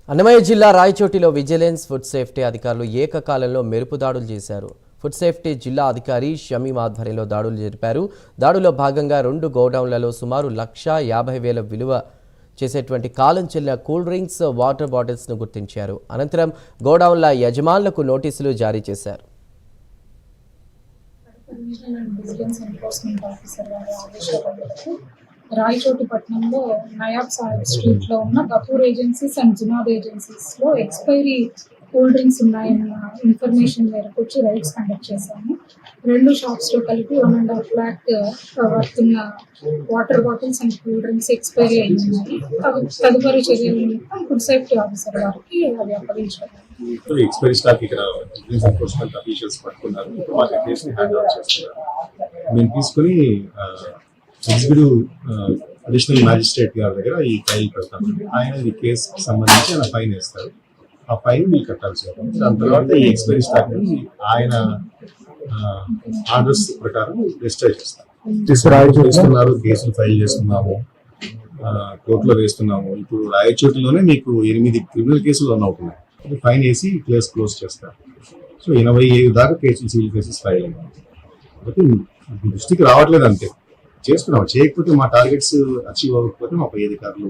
అన్నమయ్య జిల్లా రాయచోటిలో vigilance food safety అధికారులు ఏకకాలంలో మెరుపు దాడులు చేశారు. ఫుడ్ సేఫ్టీ జిల్లా అధికారి షమీం ఆధ్వర్యంలో దాడులు జరిపారు. దాడులో భాగంగా 2 గోడౌన్లలో సుమారు 1,50,000 విలువ చేసేటువంటి కాలం చెల్లిన కూల్ డ్రింక్స్, వాటర్ బాటిల్స్ ను గుర్తించారు. అనంతరం గోడౌన్ల యజమానులకు నోటీసులు జారీ చేశారు. రాయచోటి పట్టణంలో నయాబ్ సాహెబ్ స్ట్రీట్ లో ఉన్న కపూర్ ఏజెన్సీస్ అండ్ జినాద్ ఏజెన్సీస్ లో ఎక్స్పైరీ కూల్ డ్రింక్స్ ఉన్నాయన్న ఇన్ఫర్మేషన్ మేరకు వచ్చి రైడ్స్ కండక్ట్ చేశాము. 2 షాప్స్ లో కలిపి 1.5 lakh వర్త్ ఉన్న water bottles and cool drinks expiry అయ్యింది. తదుపరి చర్యల నిమిత్తం ఫుడ్ సేఫ్టీ ఆఫీసర్ వారికి అది అప్పగించారు. ఎక్స్పైరీ స్టాక్ ఇక్కడ ఎన్ఫోర్స్మెంట్ అఫీషియల్స్ పట్టుకున్నారు. వాళ్ళ కేసుని హ్యాండ్ ఓవర్ చేస్తున్నారు. మేము తీసుకుని ఎగ్జిక్యూటివ్ అడిషనల్ మ్యాజిస్ట్రేట్ గారి దగ్గర ఈ ఫైల్ పెడతాము. ఆయన ఈ కేసుకి సంబంధించి ఆయన ఫైన్ వేస్తారు. ఆ ఫైన్ మీరు కట్టాల్సి ఉంటుంది. దాని తర్వాత ఈ ఎక్స్పైరీ స్టాక్ ని ఆయన ఆర్డర్స్ ప్రకారం రిజిస్టర్ చేస్తున్నారు. కేసులు ఫైల్ చేస్తున్నాము, కోర్టులో వేస్తున్నాము. ఇప్పుడు రాయచోటిలోనే మీకు 8 క్రిమినల్ కేసులు రన్ అవుతున్నాయి. ఫైన్ వేసి కేసు క్లోజ్ చేస్తారు. సో 87 దాకా కేసులు, సివిల్ కేసెస్ ఫైల్ అయ్యాయి. కాబట్టి దృష్టికి రావట్లేదు అంతే. చేస్తున్నాం. చేయకపోతే మా టార్గెట్స్ అచీవ్ అవ్వకపోతే మా పై అధికారులు